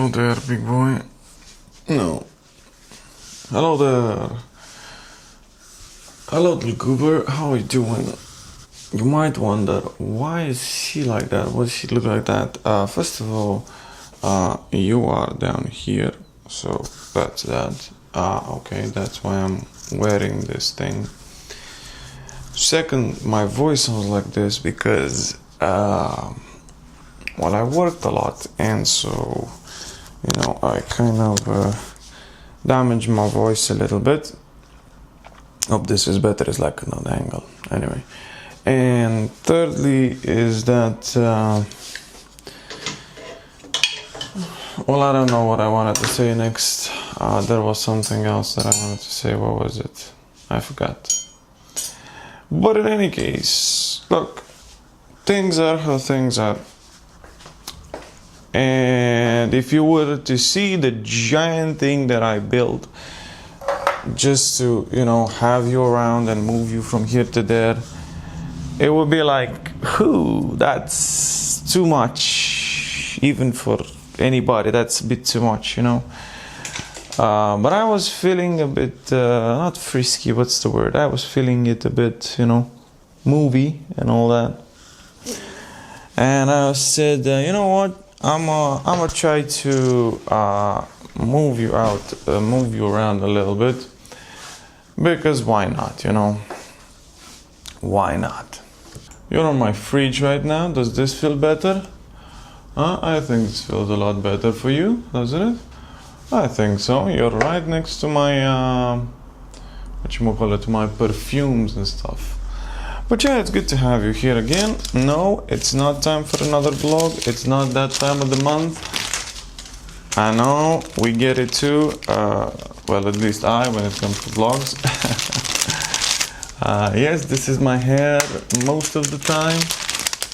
Hello there, big boy. No. Hello there. Hello, little goober. How are you doing? You might wonder, why is she like that? Why does she look like that? First of all, you are down here, so that's that. Okay, that's why I'm wearing this thing. Second, my voice sounds like this because, well, I worked a lot, and so, I kind of damaged my voice a little bit. Hope this is better. It's like another angle. Anyway. And thirdly is that, well, I don't know what I wanted to say next. There was something else that I wanted to say. What was it? I forgot. But in any case, look, things are how things are. And if you were to see the giant thing that I built just to, have you around and move you from here to there, it would be like, that's too much, even for anybody. That's a bit too much, But I was feeling a bit, not frisky, what's the word? I was feeling it a bit, movie and all that. And I said, you know what? I'm gonna try to move you around a little bit. Because why not, Why not? You're on my fridge right now. Does this feel better? I think this feels a lot better for you, doesn't it? I think so. You're right next to my, my perfumes and stuff. But yeah, it's good to have you here again. No, it's not time for another vlog. It's not that time of the month. I know, we get it too. Well, at least when it comes to vlogs. Yes, this is my hair most of the time.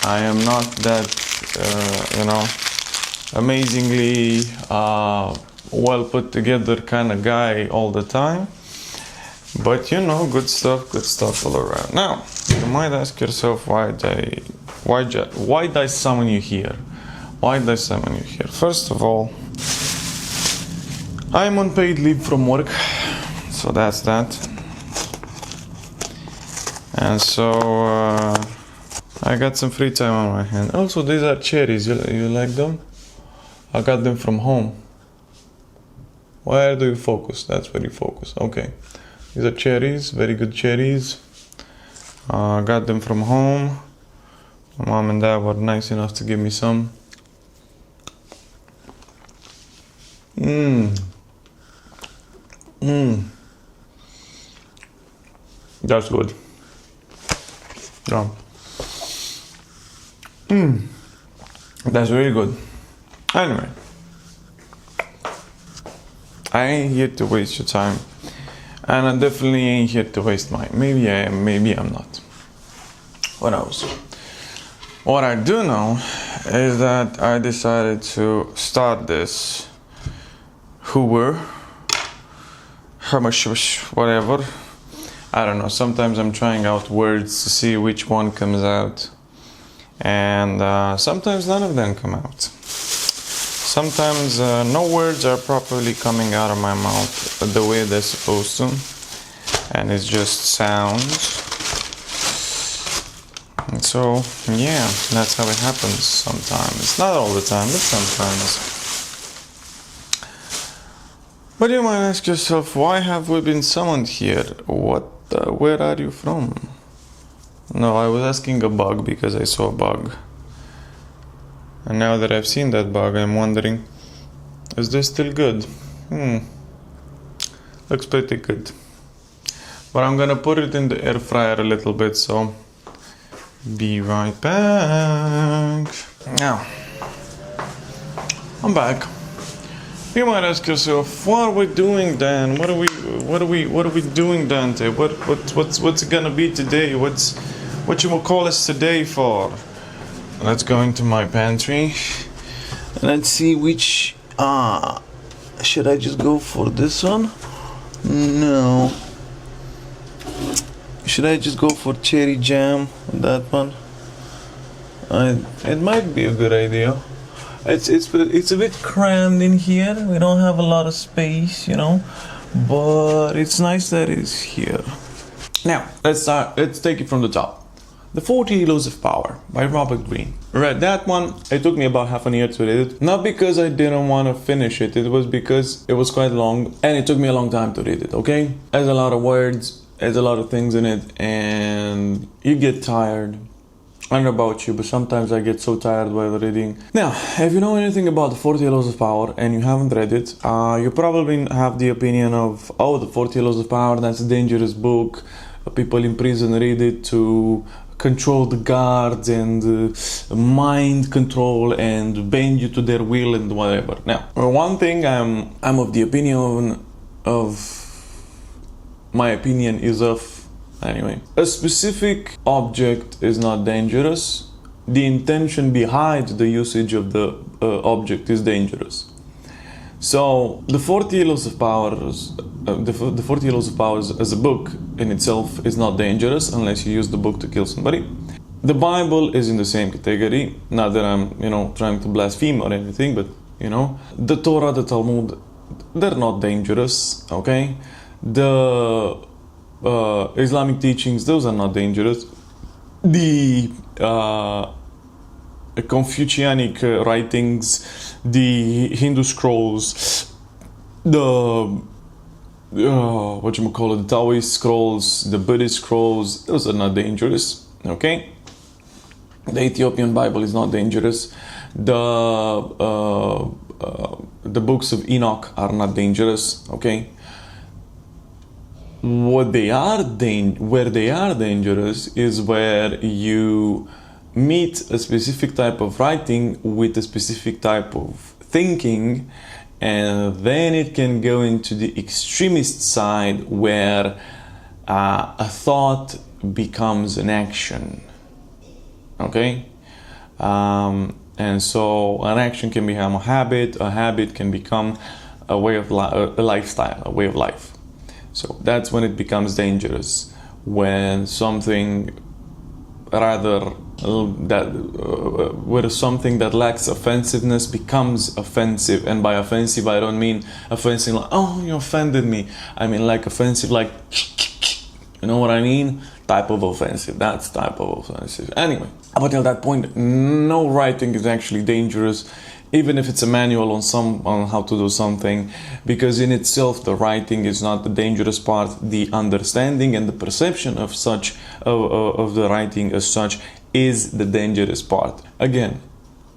I am not that, amazingly well put together kind of guy all the time. But good stuff all around. Now, you might ask yourself, why did I summon you here? Why did I summon you here? First of all, I'm on paid leave from work, so that's that. And so I got some free time on my hand. Also, these are cherries. You like them? I got them from home. Where do you focus? That's where you focus. Okay. These are cherries, very good cherries. Got them from home. My mom and dad were nice enough to give me some. That's good. Yeah. That's really good. Anyway, I ain't here to waste your time. And I definitely ain't here to waste mine. Maybe I am, maybe I'm not. Who knows? What I do know is that I decided to start this Hoover, whatever. I don't know. Sometimes I'm trying out words to see which one comes out. And sometimes none of them come out. Sometimes no words are properly coming out of my mouth the way they're supposed to, and it's just sounds. And so, yeah, that's how it happens sometimes. Not all the time, but sometimes. But you might ask yourself, why have we been summoned here? Where are you from? No, I was asking a bug because I saw a bug. And now that I've seen that bug, I'm wondering, is this still good? Looks pretty good. But I'm gonna put it in the air fryer a little bit, so be right back. Now, I'm back. You might ask yourself, what are we doing, Dan? What are we doing, Dante? What's it gonna be today? What you will call us today for? Let's go into my pantry. Let's see which, should I just go for this one? No. Should I just go for cherry jam, that one? It might be a good idea. it's a bit crammed in here. We don't have a lot of space, but it's nice that it's here. Now let's take it from the top. The 40 Laws of Power by Robert Greene. Read that one. It took me about half a year to read it. Not because I didn't want to finish it. It was because it was quite long and it took me a long time to read it, okay? There's a lot of words, there's a lot of things in it, and you get tired. I don't know about you, but sometimes I get so tired while reading. Now, if you know anything about the 40 Laws of Power and you haven't read it, you probably have the opinion of, oh, the 40 Laws of Power, that's a dangerous book. People in prison read it to control the guards and mind control and bend you to their will and whatever. Now, one thing I'm of the opinion of, my opinion is of, anyway, a specific object is not dangerous. The intention behind the usage of the object is dangerous. So the 40 Laws of Power, the 40 Laws of Power as a book in itself is not dangerous unless you use the book to kill somebody. The Bible is in the same category. Not that I'm, trying to blaspheme or anything, but the Torah, the Talmud, they're not dangerous. Okay, the Islamic teachings, those are not dangerous. The Confucianic writings, the Hindu scrolls, the the Taoist scrolls, the Buddhist scrolls, those are not dangerous. Okay, the Ethiopian Bible is not dangerous. The books of Enoch are not dangerous. Okay, where they are dangerous is where you meet a specific type of writing with a specific type of thinking, and then it can go into the extremist side where a thought becomes an action. Okay, and so an action can become a habit can become a way of a lifestyle, a way of life. So that's when it becomes dangerous, when something where something that lacks offensiveness becomes offensive. And by offensive, I don't mean offensive like, oh, you offended me. I mean like offensive like, you know what I mean? Type of offensive. That's type of offensive. Anyway, up until that point, no writing is actually dangerous, even if it's a manual on how to do something, because in itself the writing is not the dangerous part. The understanding and the perception of such of the writing as such is the dangerous part. Again,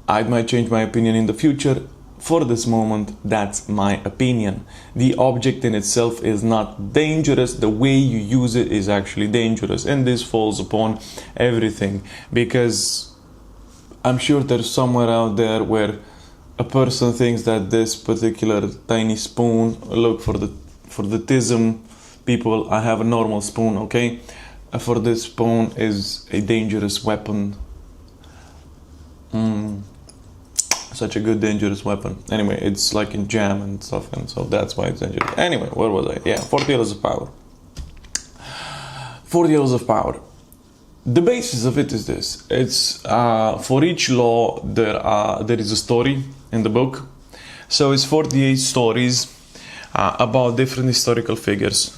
I might change my opinion in the future. For this moment, that's my opinion. The object in itself is not dangerous. The way you use it is actually dangerous, and this falls upon everything, because I'm sure there's somewhere out there where a person thinks that this particular tiny spoon, look, for the tism people, I have a normal spoon, okay? For this spoon is a dangerous weapon. Such a good dangerous weapon. Anyway, it's like in jam and stuff, and so that's why it's dangerous. Anyway, where was I? Yeah, 40 Laws of Power. 40 Laws of Power. The basis of it is this. It's for each law there is a story in the book. So it's 48 stories about different historical figures.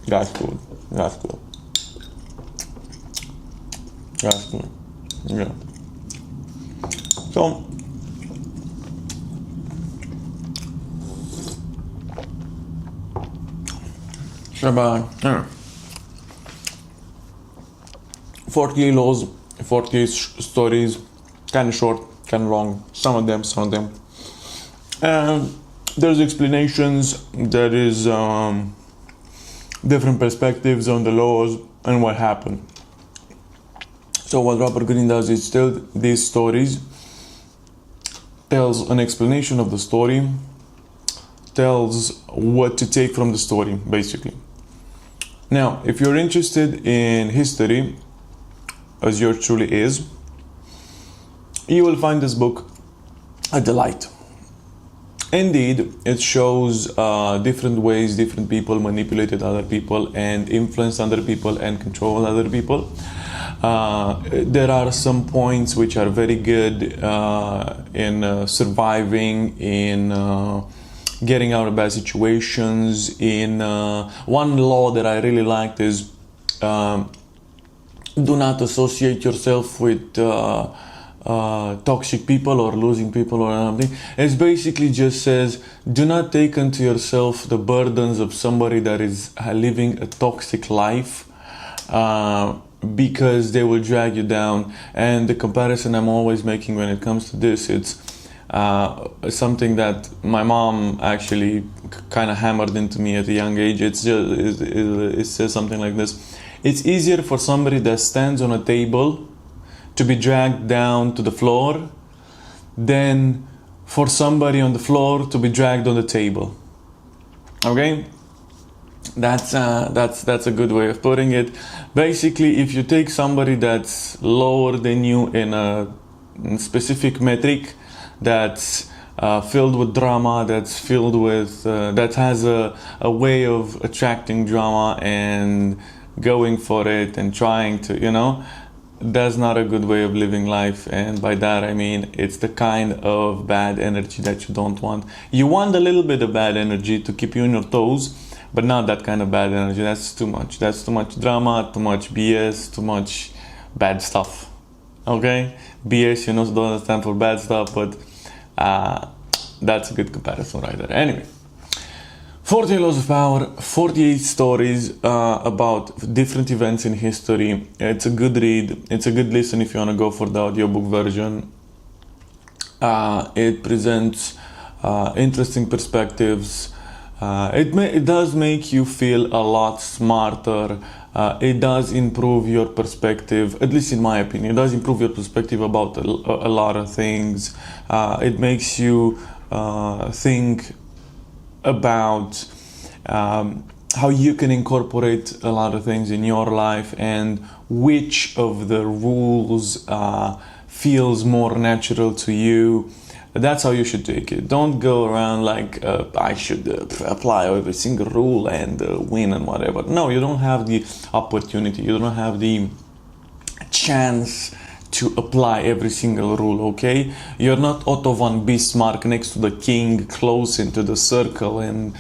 That's good. That's good. That's good. Yeah. So, Shabbat. 48 laws, 48 stories, kind of short, kind of long, some of them. And there's explanations, there is different perspectives on the laws and what happened. So what Robert Greene does is tell these stories, tells an explanation of the story, tells what to take from the story, basically. Now, if you're interested in history, as yours truly is, you will find this book a delight. indeed, it shows different ways different people manipulated other people and influenced other people and control other people. There are some points which are very good in surviving, in getting out of bad situations. In one law that I really liked is do not associate yourself with toxic people or losing people or something. It basically just says, do not take unto yourself the burdens of somebody that is living a toxic life, because they will drag you down. And the comparison I'm always making when it comes to this, it's something that my mom actually kind of hammered into me at a young age. It's just, it says something like this: it's easier for somebody that stands on a table to be dragged down to the floor than for somebody on the floor to be dragged on the table. Okay? That's a good way of putting it. Basically, if you take somebody that's lower than you in a specific metric, that's filled with drama, that's filled with that has a way of attracting drama and going for it and trying to, that's not a good way of living life. And by that I mean it's the kind of bad energy that you don't want. You want a little bit of bad energy to keep you on your toes, but not that kind of bad energy. That's too much. That's too much drama, too much BS, too much bad stuff. Okay? BS, don't stand for bad stuff, but that's a good comparison right there. Anyway, 48 Laws of Power, 48 stories about different events in history. It's a good read. It's a good listen if you want to go for the audiobook version. It presents interesting perspectives. It does make you feel a lot smarter. It does improve your perspective, at least in my opinion. It does improve your perspective about a lot of things. It makes you think about how you can incorporate a lot of things in your life and which of the rules feels more natural to you. That's how you should take it. Don't go around like I should apply every single rule and win and whatever. No, you don't have the opportunity. You don't have the chance to apply every single rule, okay? You're not Otto von Bismarck next to the king, close into the circle and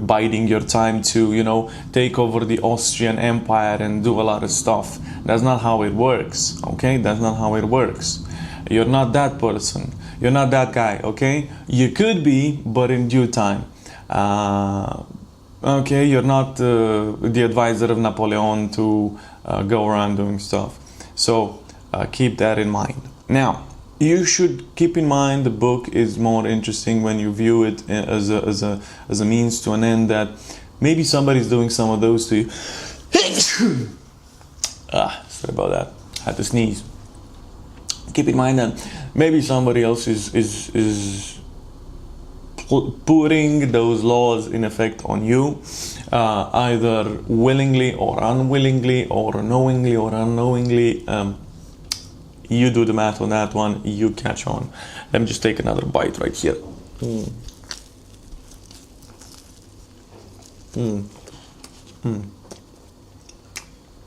biding your time to, take over the Austrian Empire and do a lot of stuff. That's not how it works, okay? That's not how it works. You're not that person. You're not that guy, okay? You could be, but in due time. Okay, you're not the advisor of Napoleon to go around doing stuff. So keep that in mind. Now, you should keep in mind the book is more interesting when you view it as a means to an end, that maybe somebody's doing some of those to you. Sorry about that. I had to sneeze. Keep in mind that maybe somebody else is putting those laws in effect on you, either willingly or unwillingly, or knowingly or unknowingly. You do the math on that one. You catch on. Let me just take another bite right here.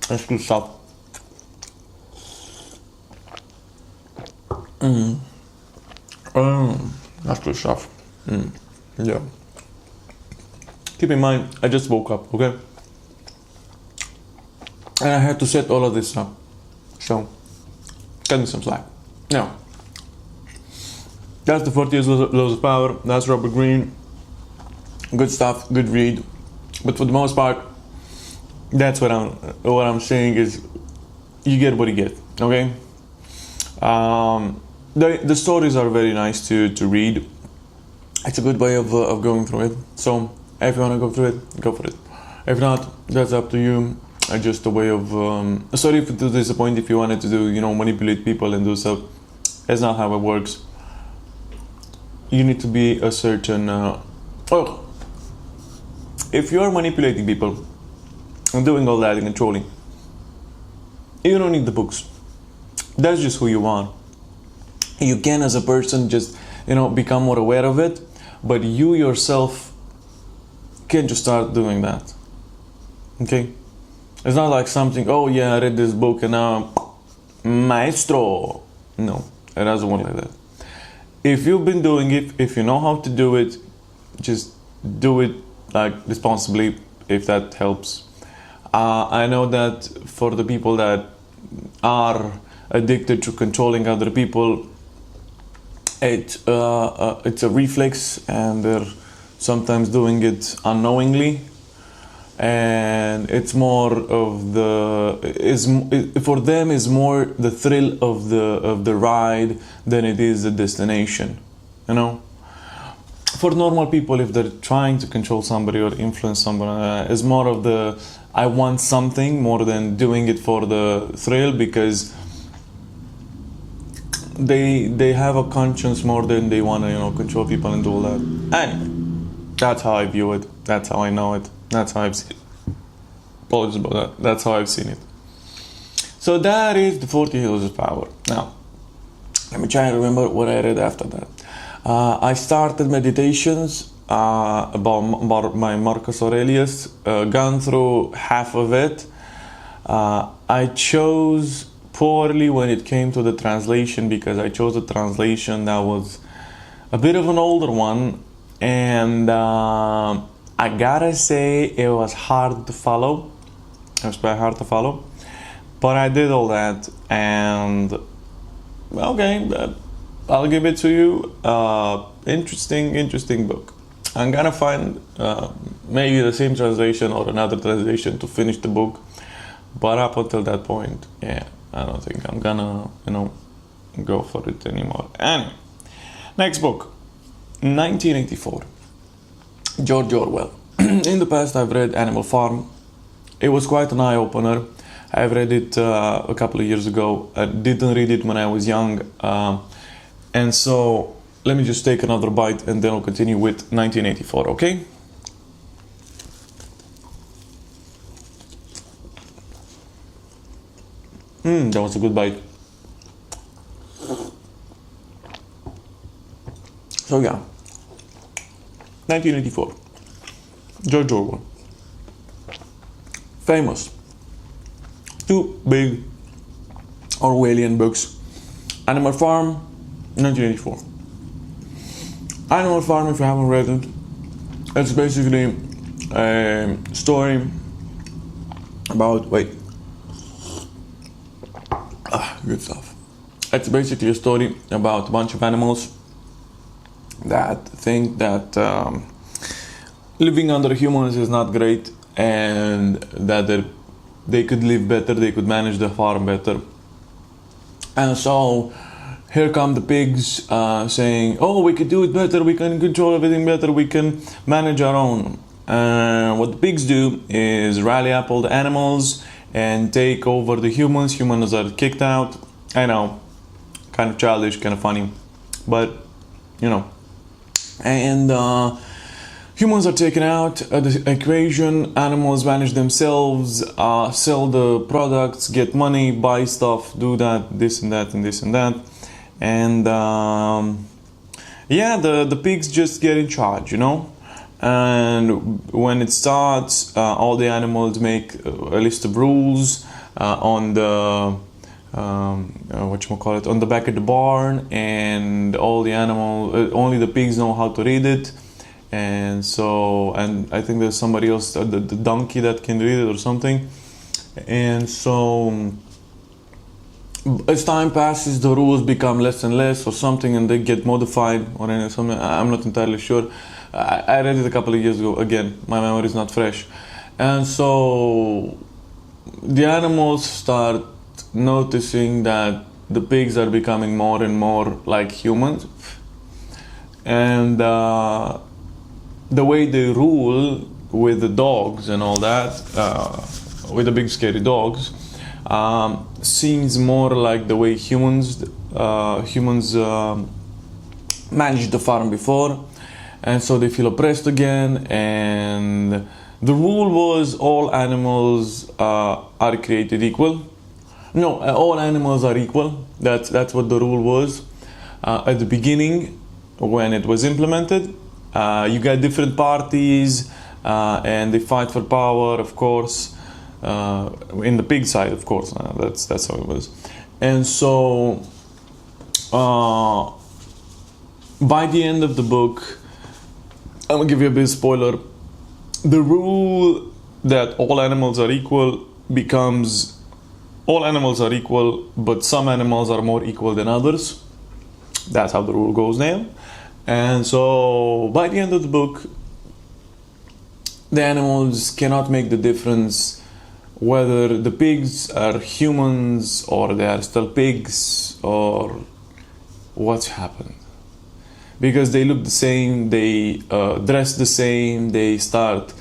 That's good stuff. That's good stuff. Yeah. Keep in mind, I just woke up, okay? And I had to set all of this up. So, cut me some slack. Now, that's the 48 Laws of Power. That's Robert Greene. Good stuff, good read. But for the most part, that's what I'm saying is, you get what you get, okay? The stories are very nice to read. It's a good way of going through it. So if you want to go through it, go for it. If not, that's up to you. Just a way of sorry if it will disappoint if you wanted to do, manipulate people and do stuff. That's not how it works. You need to be a certain if you're manipulating people and doing all that and controlling, you don't need the books. That's just who you are. You can, as a person, just become more aware of it, but you yourself can just start doing that. Okay? It's not like something, oh yeah, I read this book and now I'm maestro. No, it doesn't work like that. If you've been doing it, if you know how to do it, just do it like responsibly, if that helps. I know that for the people that are addicted to controlling other people, it's a reflex, and they're sometimes doing it unknowingly, and it's more of for them is more the thrill of the ride than it is the destination, you know. For normal people, if they're trying to control somebody or influence someone, is more of the I want something more than doing it for the thrill, because they have a conscience more than they want to, you know, control people and do all that. Anyway, that's how I view it. That's how I know it. That's how I've seen it. Apologies about that. That's how I've seen it. So that is the 40 Hills of Power. Now, let me try and remember what I read after that. I started meditations about my Marcus Aurelius, gone through half of it. I chose poorly when it came to the translation, because I chose a translation that was a bit of an older one, and I gotta say it was hard to follow. It was quite hard to follow, but I did all that, and okay, I'll give it to you. Interesting book. I'm gonna find maybe the same translation or another translation to finish the book, but up until that point, yeah, I don't think I'm gonna, you know, go for it anymore. Anyway, next book, 1984, George Orwell. In the past, I've read Animal Farm. It was quite an eye-opener. I've read it a couple of years ago. I didn't read it when I was young, and so let me just take another bite and then I'll continue with 1984, okay? That was a good bite. So yeah, 1984, George Orwell. Famous. Two big Orwellian books. Animal Farm, 1984. Animal Farm, if you haven't read it, it's basically a story about, good stuff. It's basically a story about a bunch of animals that think that living under humans is not great, and that they could live better, they could manage the farm better. And so here come the pigs saying, oh, we could do it better, we can control everything better, we can manage our own. What the pigs do is rally up all the animals and take over the humans. Humans are kicked out. I know, kind of childish, kind of funny, but you know. And humans are taken out of the equation. Animals manage themselves, sell the products, get money, buy stuff, do that, this and that, and this and that. And yeah, the pigs just get in charge, you know. And when it starts, all the animals make a list of rules on the on the back of the barn, and all the only the pigs know how to read it. And so, and I think there's somebody else, the donkey, that can read it or something. And so as time passes, the rules become less and less or something, and they get modified or something. I'm not entirely sure. I read it a couple of years ago. Again, my memory is not fresh. And so the animals start noticing that the pigs are becoming more and more like humans. And the way they rule with the dogs and all that, with the big scary dogs, seems more like the way humans managed the farm before. And so they feel oppressed again, and the rule was all animals are created equal. No, all animals are equal. That's what the rule was at the beginning when it was implemented. You got different parties, and they fight for power, of course. In the pig side, of course. That's how it was. And so, by the end of the book, I'm gonna give you a bit of spoiler. The rule that all animals are equal becomes all animals are equal, but some animals are more equal than others. That's how the rule goes down. And so by the end of the book, the animals cannot make the difference whether the pigs are humans or they are still pigs or what's happened. Because they look the same, they dress the same, they start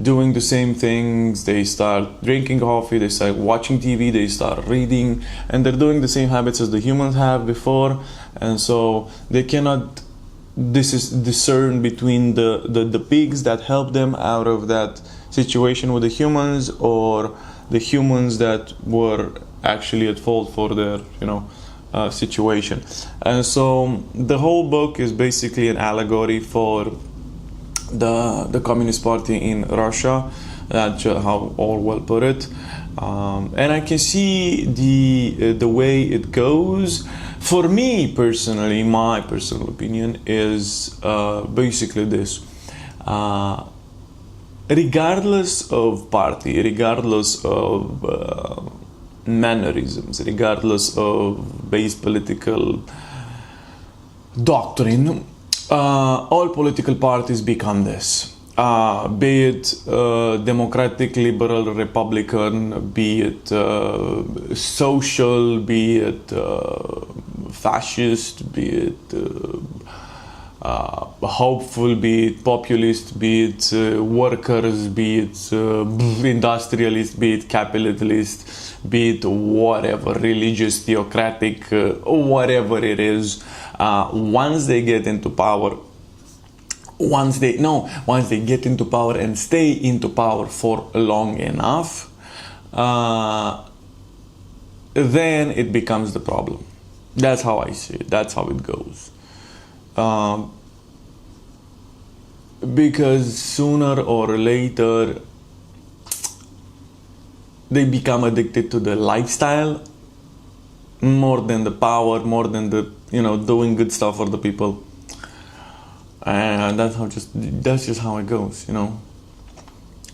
doing the same things, they start drinking coffee, they start watching TV, they start reading, and they're doing the same habits as the humans have before. And so they cannot discern between the pigs that help them out of that situation with the humans, or the humans that were actually at fault for their situation. And so the whole book is basically an allegory for the Communist Party in Russia. That's how Orwell put it. And I can see the way it goes. For me personally, my personal opinion is basically this. Regardless of party, regardless of mannerisms, regardless of base political doctrine, all political parties become this. Be it democratic, liberal, republican, be it social, be it fascist, be it hopeful, be it populist, be it workers, be it industrialist, be it capitalist, be it whatever, religious, theocratic, whatever it is. Once they get into power, once they get into power and stay into power for long enough, then it becomes the problem. That's how I see it. That's how it goes. Because sooner or later they become addicted to the lifestyle more than the power, more than the doing good stuff for the people. And that's just how it goes.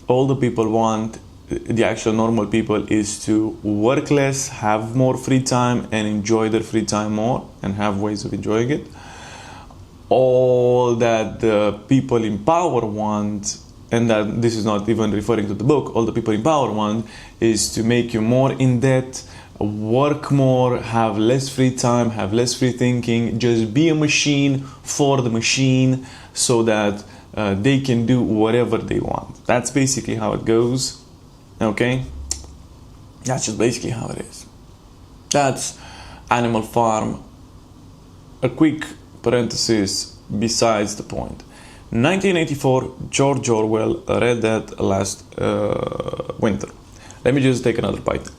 All the people want, the actual normal people, is to work less, have more free time, and enjoy their free time more, and have ways of enjoying it. All that the people in power want, and that this is not even referring to the book, all the people in power want is to make you more in debt, work more, have less free time, have less free thinking, just be a machine for the machine, so that they can do whatever they want. That's basically how it goes. Okay? That's just basically how it is. That's Animal Farm. A quick parenthesis besides the point. 1984, George Orwell. Read that last winter. Let me just take another bite.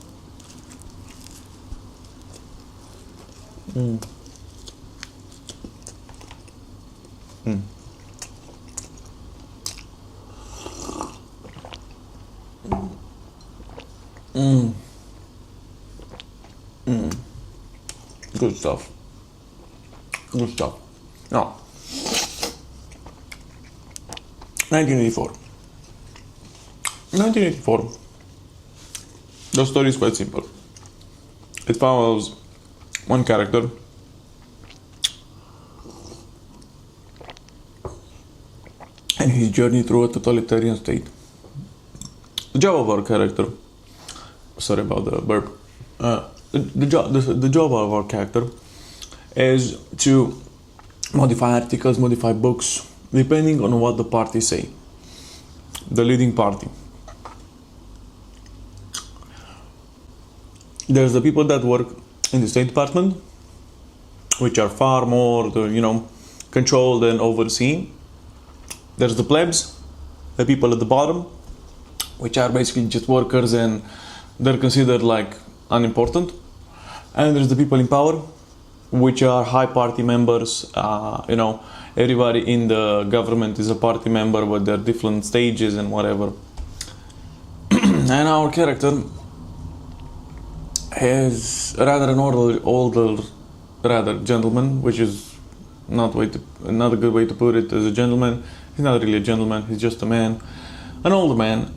Good stuff. Good stuff. Now, 1984. 1984. The story is quite simple. It follows one character and his journey through a totalitarian state. The job of our character, sorry about the burp, the job of our character is to modify articles, modify books, depending on what the party say, the leading party. There's the people that work in the State Department, which are far more, controlled and overseen. There's the plebs, the people at the bottom, which are basically just workers and they're considered like unimportant. And there's the people in power, which are high party members, everybody in the government is a party member, but there are different stages and whatever. And our character is rather an older rather gentleman, which is not a good way to put it. As a gentleman, he's not really a gentleman. He's just a man, an older man.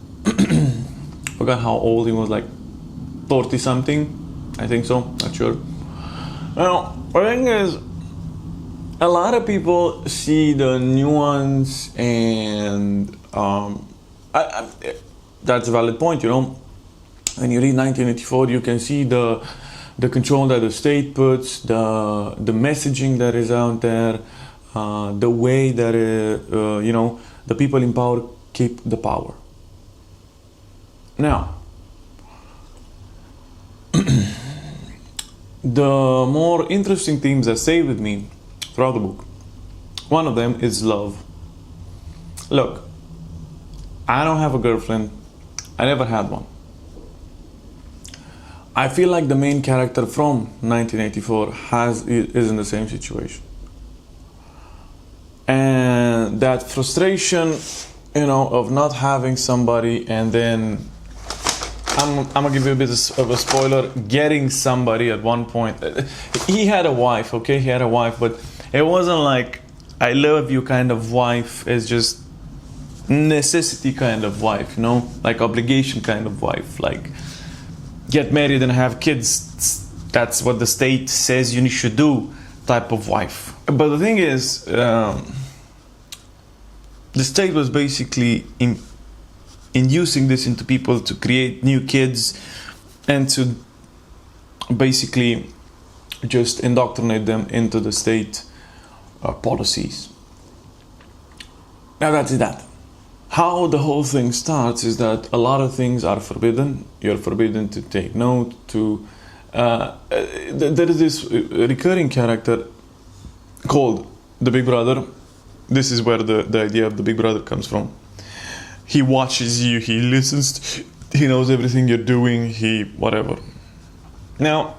Forgot how old he was, like 40 something, I think so. Not sure. Now, the thing is, a lot of people see the nuance, and that's a valid point. You know, when you read 1984, you can see the control that the state puts, the messaging that is out there, the way that the people in power keep the power. Now, the more interesting themes that stay with me throughout the book, one of them is love. Look, I don't have a girlfriend. I never had one. I feel like the main character from 1984 is in the same situation. And that frustration, of not having somebody, and then I'm gonna give you a bit of a spoiler, getting somebody at one point. He had a wife, okay? He had a wife, but it wasn't like I love you kind of wife. It's just necessity kind of wife, like obligation kind of wife, like get married and have kids. That's what the state says you should do type of wife. But the thing is, the state was basically inducing this into people to create new kids and to basically just indoctrinate them into the state policies. Now that's that. How the whole thing starts is that a lot of things are forbidden. You're forbidden to take note, to... there is this recurring character called the Big Brother. This is where the idea of the Big Brother comes from. He watches you, he listens, he knows everything you're doing, whatever. Now,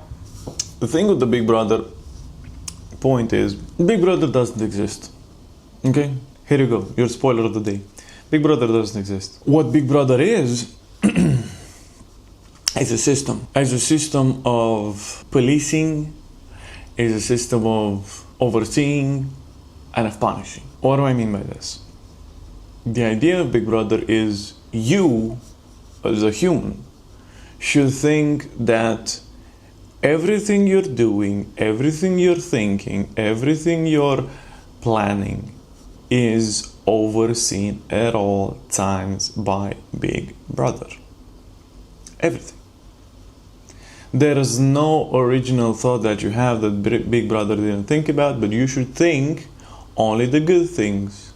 the thing with the Big Brother point is, Big Brother doesn't exist. Okay? Here you go, your spoiler of the day. Big Brother doesn't exist. What Big Brother is a system. It's a system of policing, is a system of overseeing, and of punishing. What do I mean by this? The idea of Big Brother is you, as a human, should think that everything you're doing, everything you're thinking, everything you're planning is overseen at all times by Big Brother. Everything. There is no original thought that you have that Big Brother didn't think about, but you should think only the good things.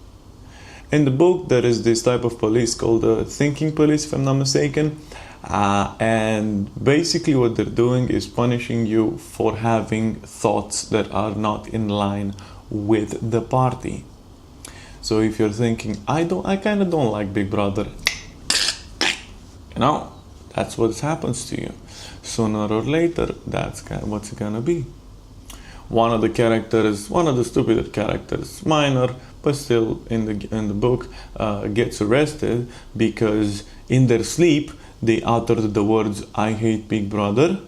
In the book, there is this type of police called the thinking police, if I'm not mistaken. And basically what they're doing is punishing you for having thoughts that are not in line with the party. So if you're thinking, I kind of don't like Big Brother, that's what happens to you. Sooner or later, that's what's it gonna be. One of the stupider characters, minor, but still in the book, gets arrested because in their sleep they uttered the words, I hate Big Brother,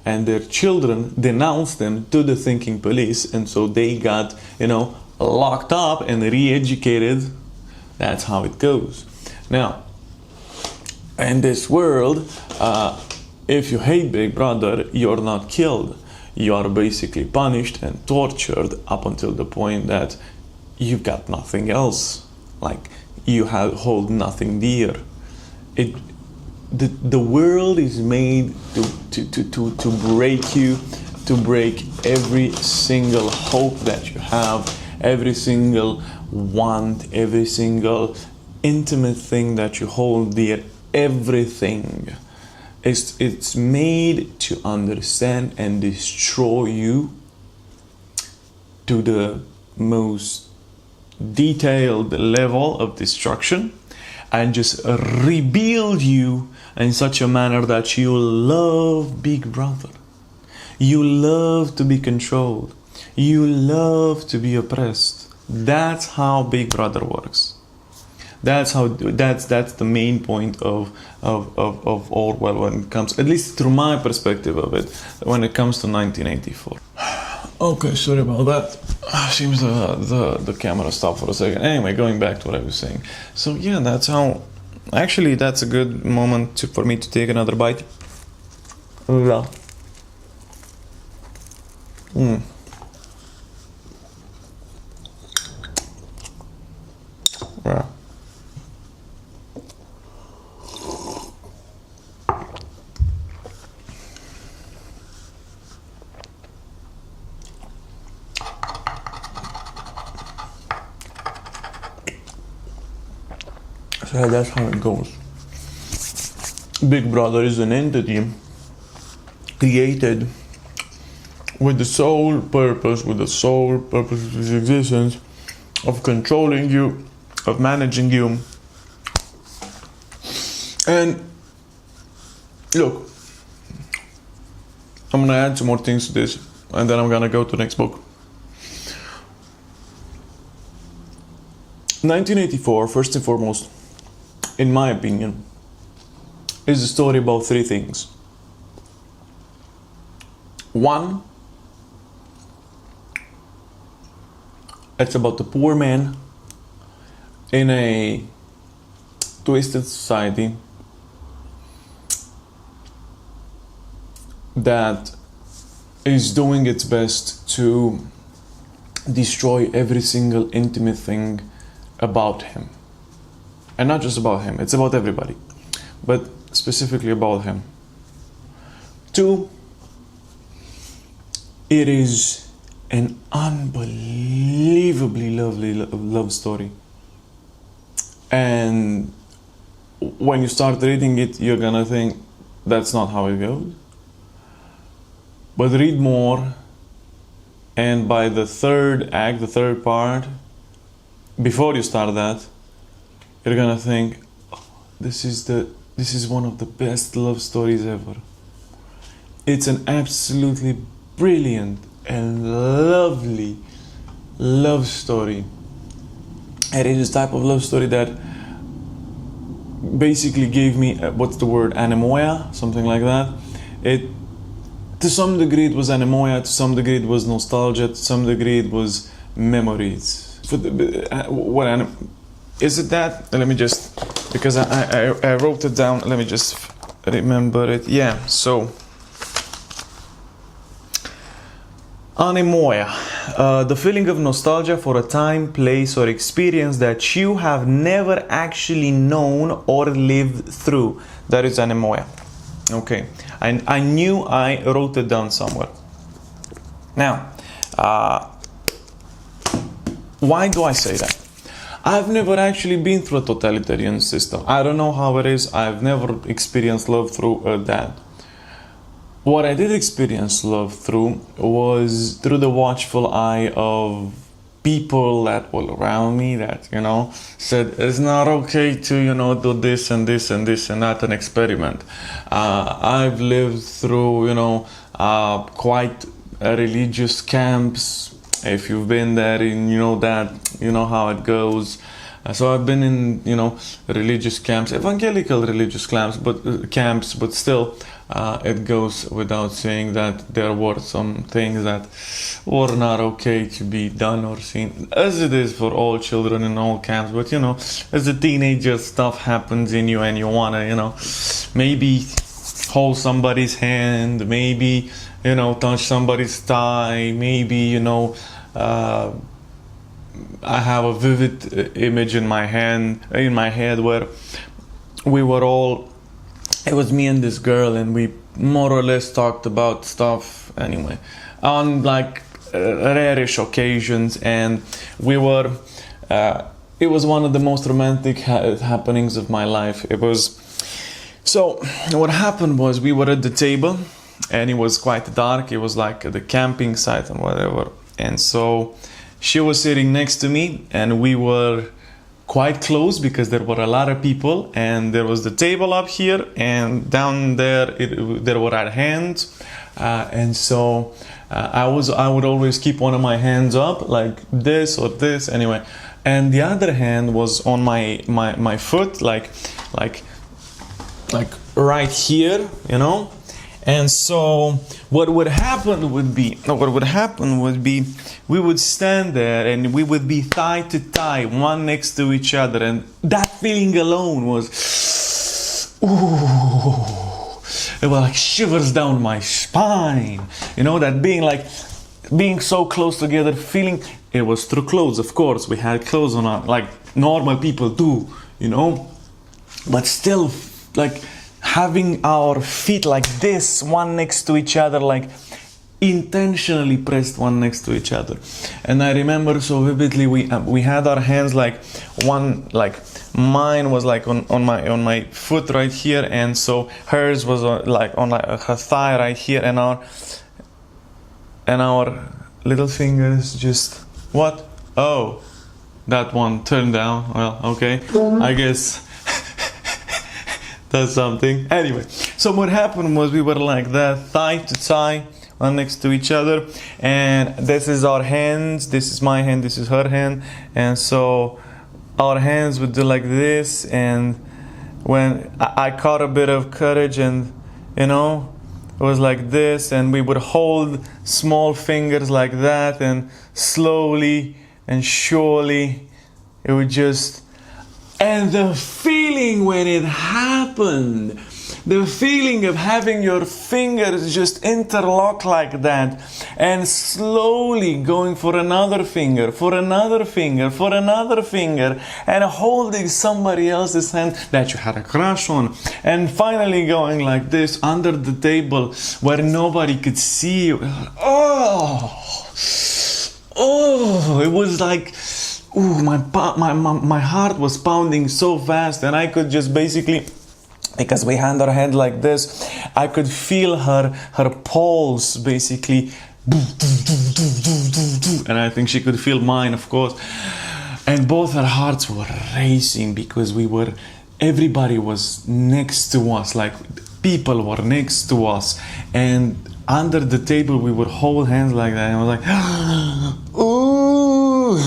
and their children denounced them to the thinking police, and so they got, locked up and re-educated. That's how it goes. Now, in this world, if you hate Big Brother, you're not killed. You are basically punished and tortured up until the point that you've got nothing else. Like, you hold nothing dear. The world is made to break you, to break every single hope that you have, every single want, every single intimate thing that you hold dear, everything. It's made to understand and destroy you to the most detailed level of destruction, and just rebuild you in such a manner that you love Big Brother. You love to be controlled. You love to be oppressed. That's how Big Brother works. That's the main point of Orwell when it comes, at least through my perspective of it, when it comes to 1984. Okay, sorry about that. Seems the camera stopped for a second. Anyway, going back to what I was saying. So yeah, that's how. Actually, that's a good moment for me to take another bite. Yeah. Yeah. So that's how it goes. Big Brother is an entity created with the sole purpose of its existence, of controlling you, of managing you. And look, I'm gonna add some more things to this, and then I'm gonna go to the next book. 1984, first and foremost, in my opinion, is a story about three things. One, it's about the poor man in a twisted society that is doing its best to destroy every single intimate thing about him. And not just about him, it's about everybody, but specifically about him. Two, it is an unbelievably lovely love story. And when you start reading it, you're gonna think that's not how it goes. But read more, and by the third act, the third part, before you start that, you're gonna think, oh, this is one of the best love stories ever. It's an absolutely brilliant and lovely love story. And it is a type of love story that basically gave me, anemoia, something like that. It, to some degree it was anemoia, to some degree it was nostalgia, to some degree it was memories. Is it that? Let me just, because I wrote it down, let me just remember it. Yeah, so anemoia, the feeling of nostalgia for a time, place, or experience that you have never actually known or lived through. That is anemoia. Okay, I knew I wrote it down somewhere. Now, why do I say that? I've never actually been through a totalitarian system. I don't know how it is. I've never experienced love through that. What I did experience love through was through the watchful eye of people that were around me that, said it's not okay to, do this and this and this and that, an experiment. I've lived through, quite religious camps. If you've been there, you know how it goes. So I've been in, religious camps, evangelical religious camps, but still, it goes without saying that there were some things that were not okay to be done or seen, as it is for all children in all camps. But as a teenager, stuff happens in you, and you wanna, maybe hold somebody's hand, maybe touch somebody's thigh, maybe I have a vivid image in my head where we were all, it was me and this girl, and we more or less talked about stuff anyway on like rarish occasions, and we were it was one of the most romantic happenings of my life. It was, so what happened was, we were at the table and it was quite dark. It was like the camping site and whatever, and so she was sitting next to me, and we were quite close because there were a lot of people, and there was the table up here, and down there there were our hands, and so I would always keep one of my hands up like this or this anyway, and the other hand was on my foot, like right here, you know. And so what would happen would be we would stand there and we would be thigh to thigh, one next to each other, and that feeling alone was, ooh, it was like shivers down my spine, you know, that being so close together, feeling. It was through clothes, of course, we had clothes on, like normal people do, you know, but still, like having our feet like this, one next to each other, like intentionally pressed one next to each other. And I remember so vividly, we had our hands like one, like mine was like on my foot right here, and so hers was like on her thigh right here, and our little fingers just, what? Oh, that one turned down. Well, okay, I guess that's something. Anyway, so what happened was we were like that, thigh to thigh, one next to each other, and this is our hands, this is my hand, this is her hand, and so our hands would do like this, and when I caught a bit of courage, and you know, it was like this, and we would hold small fingers like that, and slowly and surely it would just. And the feeling when it happened, the feeling of having your fingers just interlock like that, and slowly going for another finger, for another finger, for another finger, and holding somebody else's hand that you had a crush on, and finally going like this under the table where nobody could see you. Oh, it was like, ooh, my heart was pounding so fast, and I could just basically, because we had our head like this, I could feel her pulse basically, and I think she could feel mine, of course, and both our hearts were racing because everybody was next to us, like people were next to us, and under the table we would hold hands like that, and I was like, ooh,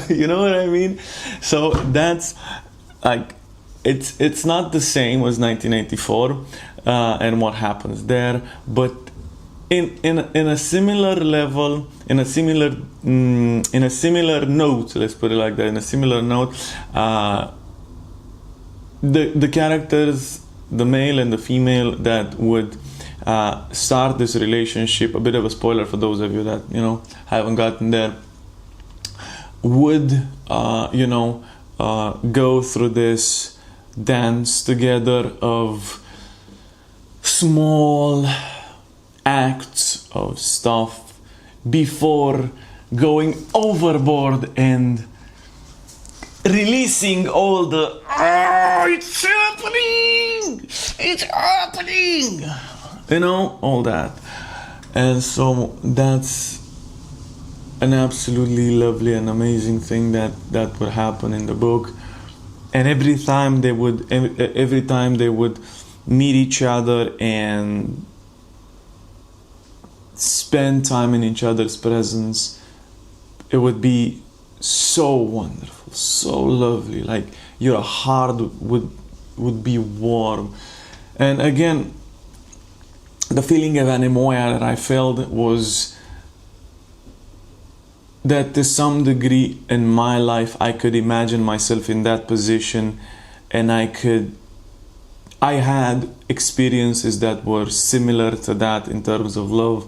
you know what I mean? So that's like, it's not the same as 1984 and what happens there, but in a similar level, in a similar note, let's put it like that, in a similar note, the characters, the male and the female that would start this relationship, a bit of a spoiler for those of you that, you know, haven't gotten there, would go through this dance together of small acts of stuff before going overboard and releasing all the it's happening, you know, all that. And so that's an absolutely lovely and amazing thing that would happen in the book. And every time they would meet each other and spend time in each other's presence, it would be so wonderful, so lovely, like your heart would be warm. And again, the feeling of anemoia that I felt was that to some degree in my life I could imagine myself in that position, and I had experiences that were similar to that in terms of love,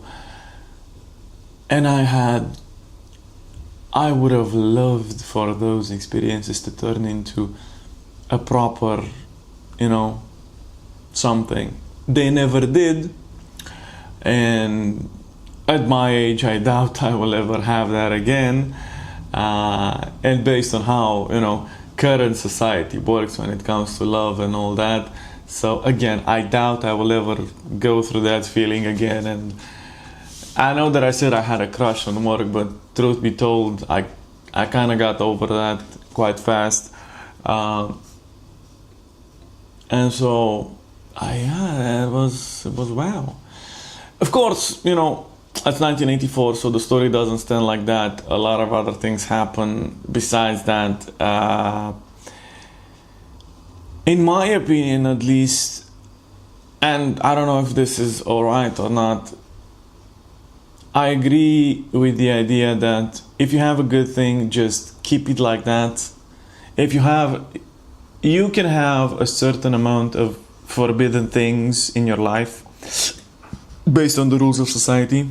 and I would have loved for those experiences to turn into a proper, you know, something. They never did, and at my age I doubt I will ever have that again, and based on how, you know, current society works when it comes to love and all that, so again, I doubt I will ever go through that feeling again. And I know that I said I had a crush on Mark, but truth be told, I kind of got over that quite fast. And so, yeah, it was wow. Of course, you know, it's 1984, so the story doesn't stand like that. A lot of other things happen besides that. In my opinion, at least, and I don't know if this is alright or not, I agree with the idea that if you have a good thing, just keep it like that. If you can have a certain amount of forbidden things in your life based on the rules of society.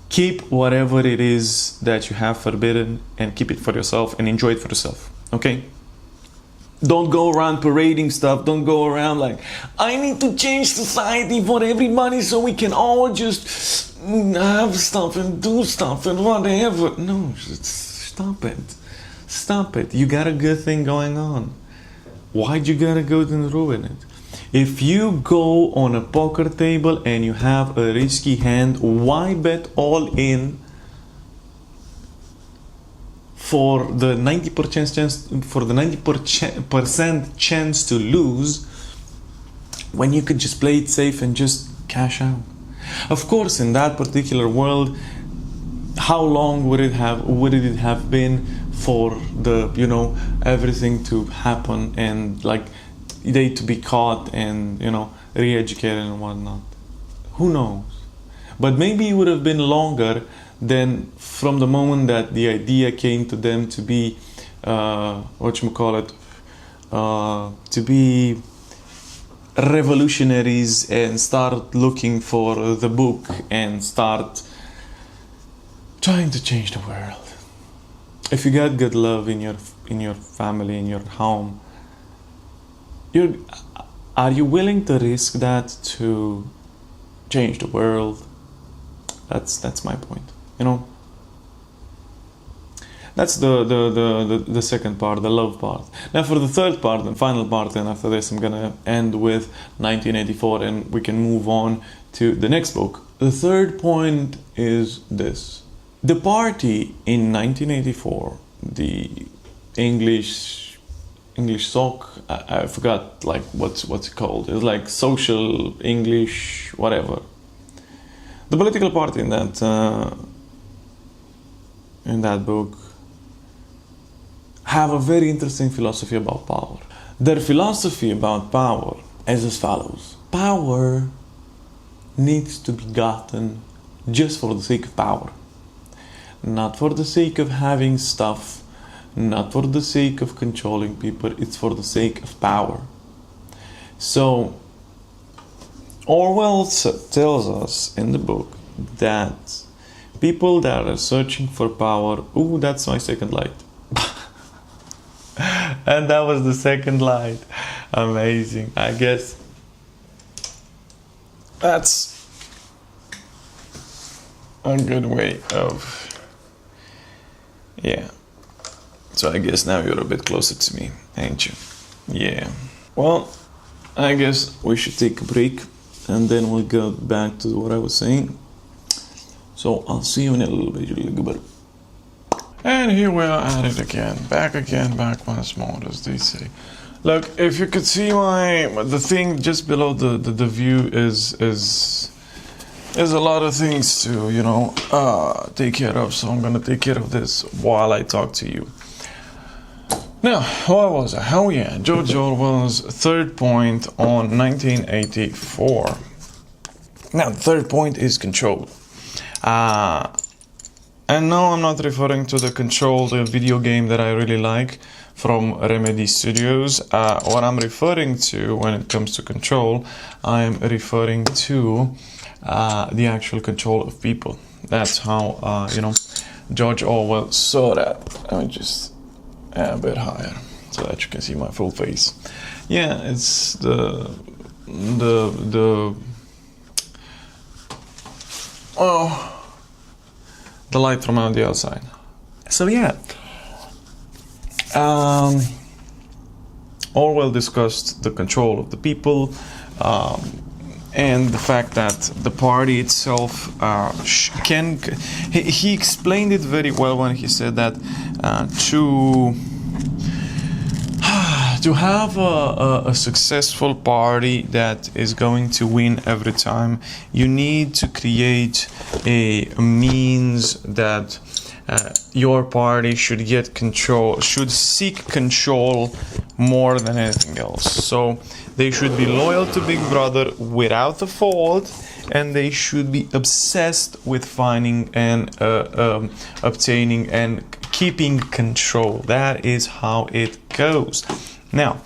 Keep whatever it is that you have forbidden and keep it for yourself and enjoy it for yourself, okay? Don't go around parading stuff. Don't go around like, I need to change society for everybody so we can all just have stuff and do stuff and whatever. No, stop it. Stop it. You got a good thing going on. Why'd you gotta go and ruin it? If you go on a poker table and you have a risky hand, why bet all in for the 90% chance to lose when you could just play it safe and just cash out? Of course, in that particular world, how long would it have been for the, you know, everything to happen and like they to be caught and, you know, re-educated and whatnot? Who knows? But maybe it would have been longer than from the moment that the idea came to them to be to be revolutionaries and start looking for the book and start trying to change the world. If you got good love in your family, in your home, are you willing to risk that to change the world? That's my point. You know, that's the second part, the love part. Now for the third part and final part, and after this I'm gonna end with 1984 and we can move on to the next book. The third point is this. The party in 1984, the English soc, I forgot like what's it called. It's like social English, whatever. The political party in that book have a very interesting philosophy about power. Their philosophy about power is as follows. Power needs to be gotten just for the sake of power. Not for the sake of having stuff, not for the sake of controlling people, it's for the sake of power. So, Orwell tells us in the book that people that are searching for power, ooh, that's my second light. And that was the second light. Amazing. I guess that's a good way of, yeah. So I guess now you're a bit closer to me, ain't you? Yeah. Well, I guess we should take a break and then we'll go back to what I was saying. So I'll see you in a little bit. And here we are at it again. Back once more, as they say. Look, if you could see the thing just below the view is a lot of things to, you know, take care of. So I'm gonna take care of this while I talk to you. Now, what was it? Oh yeah, George Orwell's third point on 1984. Now, the third point is control. And no, I'm not referring to the Control, the video game that I really like from Remedy Studios. What I'm referring to when it comes to control, I'm referring to the actual control of people. That's how, you know, George Orwell saw that. Let me just add a bit higher so that you can see my full face. Yeah, it's the light from on the outside. So yeah, Orwell discussed the control of the people and the fact that the party itself he explained it very well when he said that to have a successful party that is going to win every time, you need to create a means that your party should get control, should seek control more than anything else. So they should be loyal to Big Brother without a fault, and they should be obsessed with finding and obtaining and keeping control. That is how it goes. Now,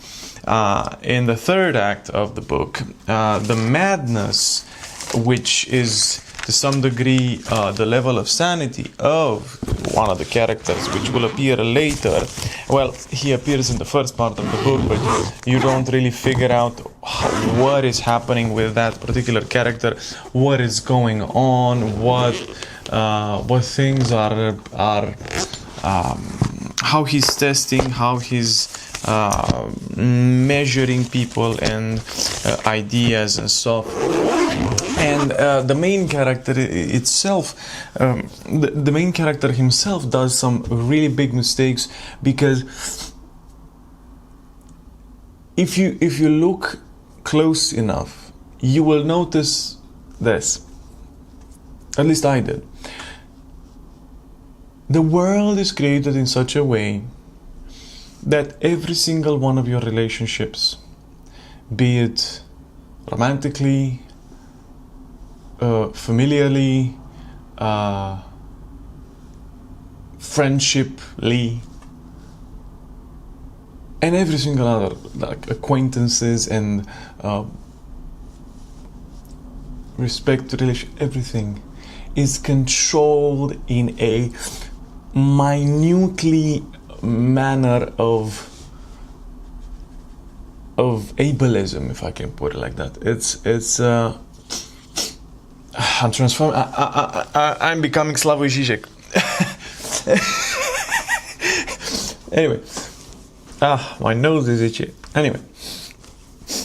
in the third act of the book, the madness, which is to some degree the level of sanity of one of the characters, which will appear later. Well, he appears in the first part of the book, but you don't really figure out what is happening with that particular character, what is going on, what things are how he's testing, how he's measuring people and ideas and stuff. And the main character itself, the main character himself does some really big mistakes, because if you look close enough, you will notice this. At least I did. The world is created in such a way that every single one of your relationships, be it romantically, familiarly, friendshiply, and every single other, like acquaintances and respect to relation, everything is controlled in a minutely manner of ableism, if I can put it like that. It's I'm transforming. I'm becoming Slavoj Žižek. Anyway, my nose is itchy. Anyway,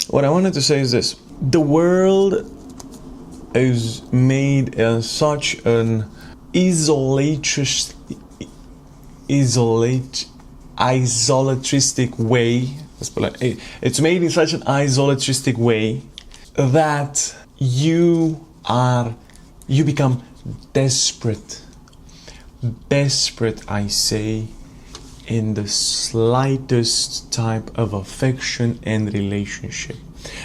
what I wanted to say is this: the world is made in such an isolatristic way. It's made in such an isolatristic way that you become desperate, I say, in the slightest type of affection and relationship.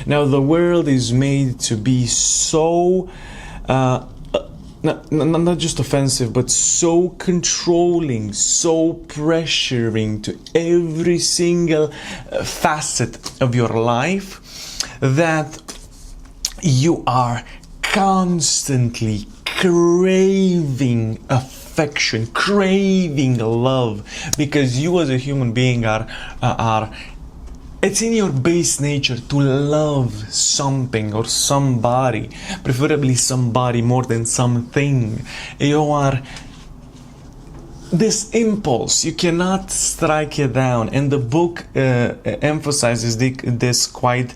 Now, the world is made to be so not just offensive, but so controlling, so pressuring to every single facet of your life, that you are constantly craving affection, craving love, because you as a human being are it's in your base nature to love something or somebody, preferably somebody more than something. You are this impulse, you cannot strike it down, and the book emphasizes this quite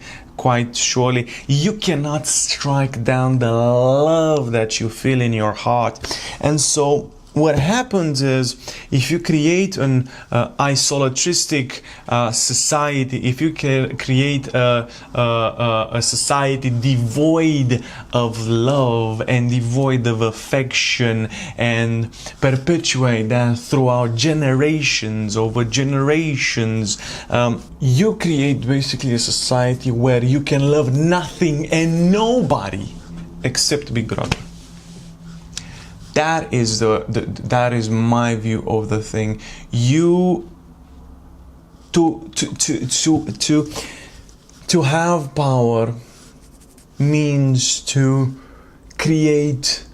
surely. You cannot strike down the love that you feel in your heart. And so what happens is, if you create an isolatristic society, if you create a society devoid of love and devoid of affection, and perpetuate that throughout generations over generations, you create basically a society where you can love nothing and nobody except Big Brother. That is that is my view of the thing. You to have power means to create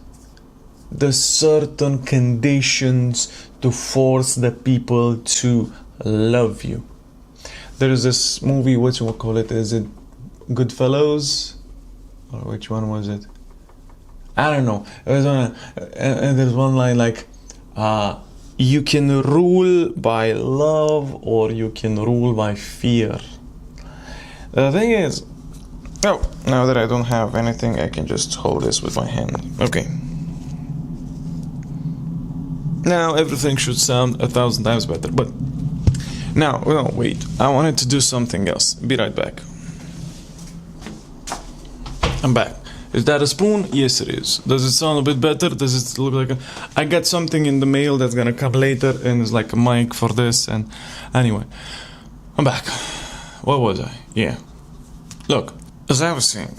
the certain conditions to force the people to love you. There is this movie, which we'll call it, is it Goodfellas, or which one was it? I don't know. There's one line like, you can rule by love or you can rule by fear. The thing is, now that I don't have anything, I can just hold this with my hand. Okay. Now everything should sound 1,000 times better. But Now, no, wait. I wanted to do something else. Be right back. I'm back. Is that a spoon? Yes, it is. Does it sound a bit better? Does it look like I got something in the mail that's gonna come later, and it's like a mic for this. And anyway, I'm back. What was I? Yeah. Look, as I was saying,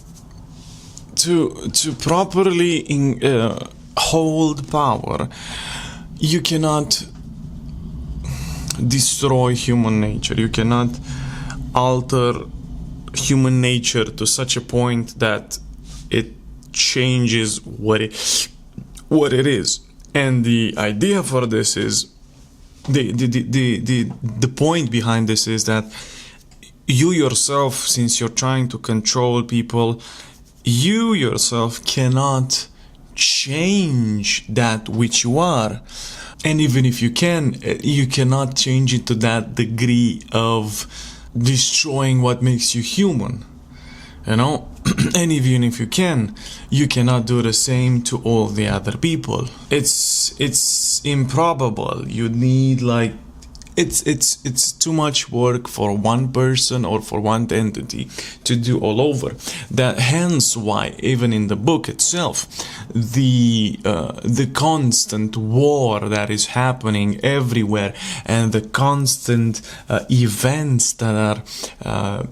to properly hold power, you cannot destroy human nature. You cannot alter human nature to such a point that it changes what it is. And the idea for this is the point behind this is that you yourself, since you're trying to control people, you yourself cannot change that which you are. And even if you can, you cannot change it to that degree of destroying what makes you human, you know. And even if you can, you cannot do the same to all the other people. It's improbable. You need like it's too much work for one person or for one entity to do all over. That hence why even in the book itself, the constant war that is happening everywhere and the constant events that are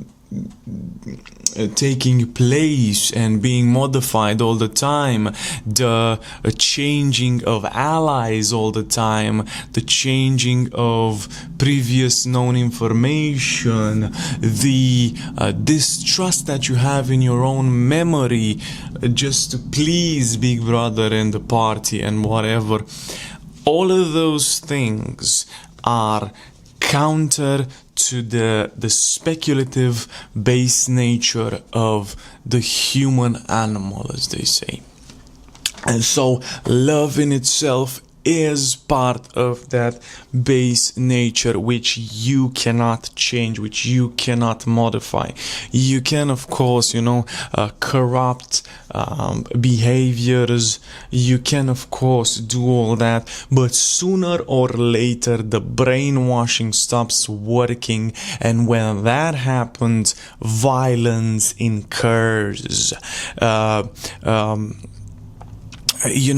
taking place and being modified all the time, the changing of allies all the time, the changing of previous known information, the distrust that you have in your own memory just to please Big Brother and the party and whatever. All of those things are counter to the speculative base nature of the human animal, as they say. And so love in itself is part of that base nature which you cannot change, which you cannot modify. You can, of course, corrupt behaviors. You can, of course, do all that, but sooner or later the brainwashing stops working, and when that happens, violence incurs. You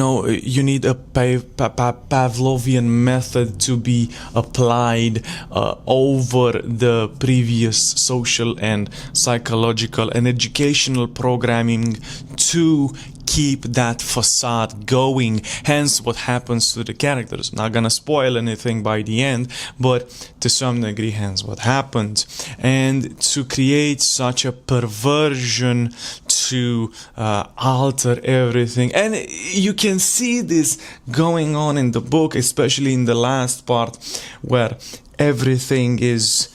need a Pavlovian method to be applied over the previous social and psychological and educational programming to keep that facade going. Hence what happens to the characters. Not gonna spoil anything by the end, but to some degree, hence what happens. And to create such a perversion to alter everything. And you can see this going on in the book, especially in the last part where everything is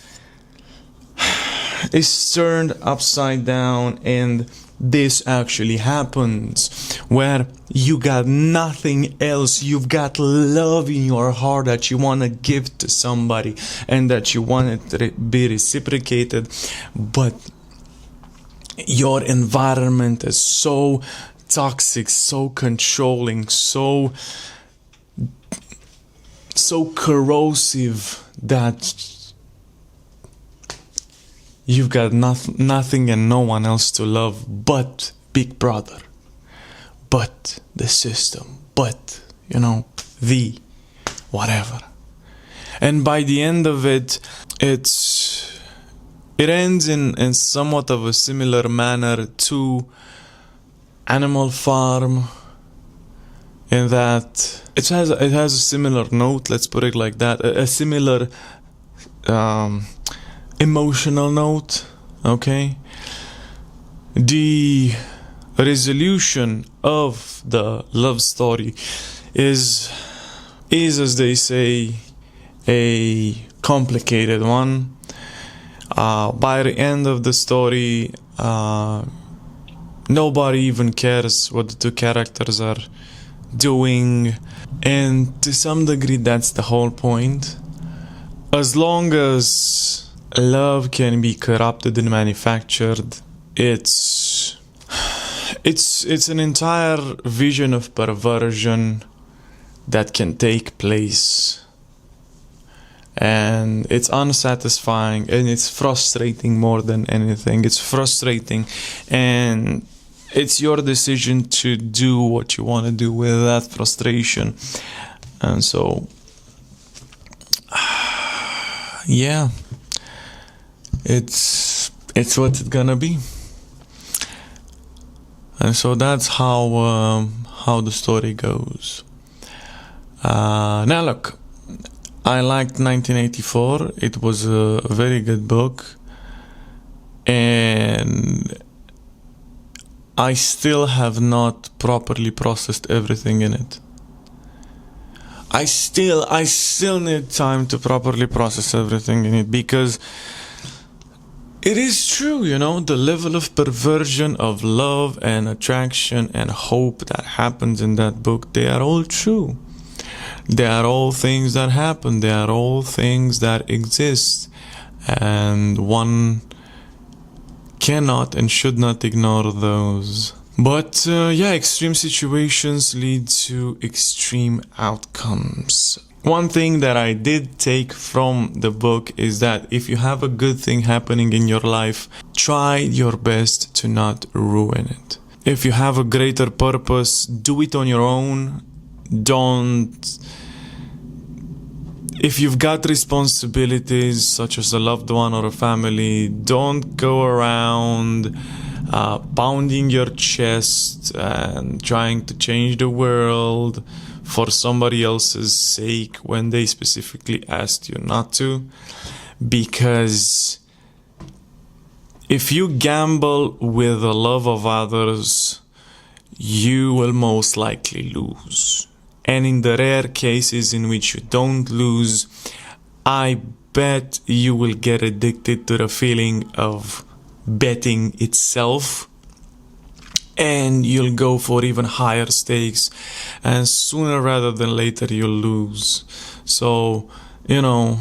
turned upside down, and this actually happens where you got nothing else. You've got love in your heart that you want to give to somebody and that you want it to be reciprocated, but your environment is so toxic, so controlling, so corrosive that you've got nothing and no one else to love but Big Brother, but the system, but, the whatever. And by the end of it, it ends in somewhat of a similar manner to Animal Farm, in that it has a similar note, let's put it like that, a similar emotional note, okay? The resolution of the love story is as they say, a complicated one. By the end of the story, nobody even cares what the two characters are doing, and to some degree that's the whole point. As long as love can be corrupted and manufactured, it's an entire vision of perversion that can take place. and it's unsatisfying, and it's frustrating more than anything. It's frustrating, and it's your decision to do what you want to do with that frustration. And so yeah, it's what it's gonna be. And so that's how the story goes. Now look, I liked 1984. It was a very good book, and I still have not properly processed everything in it. I still need time to properly process everything in it, because it is true, you know, the level of perversion of love and attraction and hope that happens in that book, they are all true. They are all things that happen. They are all things that exist, and one cannot and should not ignore those. But yeah, extreme situations lead to extreme outcomes. One thing that I did take from the book is that if you have a good thing happening in your life, try your best to not ruin it. If you have a greater purpose, do it on your own. If you've got responsibilities such as a loved one or a family, don't go around pounding your chest and trying to change the world for somebody else's sake when they specifically asked you not to. Because if you gamble with the love of others, you will most likely lose. And in the rare cases in which you don't lose, I bet you will get addicted to the feeling of betting itself, and you'll go for even higher stakes, and sooner rather than later you'll lose. So, you know,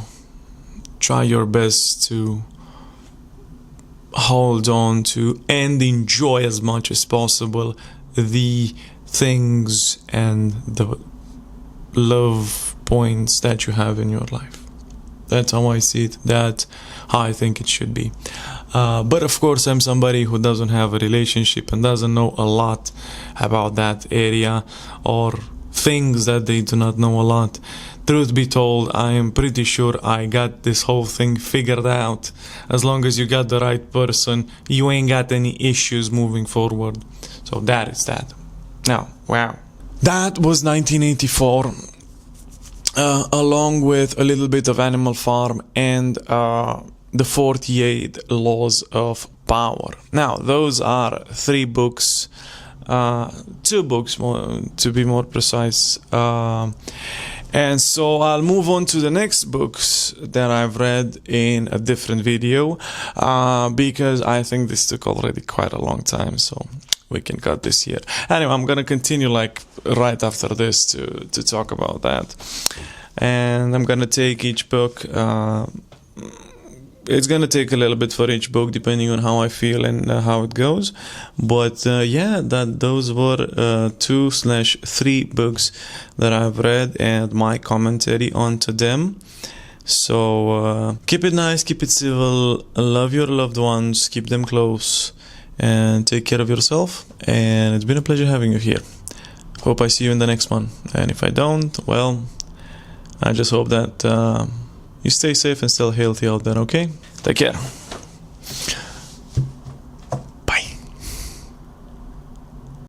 try your best to hold on to and enjoy as much as possible the things and the love points that you have in your life. That's how I see it. That's how I think it should be. But of course, I'm somebody who doesn't have a relationship and doesn't know a lot about that area, or things that they do not know a lot. Truth be told, I am pretty sure I got this whole thing figured out. As long as you got the right person, you ain't got any issues moving forward. So that is that. Now, wow. That was 1984. Along with a little bit of Animal Farm and the 48 Laws of Power. Now, those are 3 books, 2 books more, to be more precise. And so I'll move on to the next books that I've read in a different video, because I think this took already quite a long time, so we can cut this here. Anyway, I'm gonna continue like right after this to talk about that. And I'm gonna take each book, it's gonna take a little bit for each book depending on how I feel and how it goes. But yeah, those were 2/3 books that I've read and my commentary onto them. So keep it nice, keep it civil, love your loved ones, keep them close, and take care of yourself. And it's been a pleasure having you here. Hope I see you in the next one. And if I don't, well, I just hope that you stay safe and still healthy out there, okay? Take care.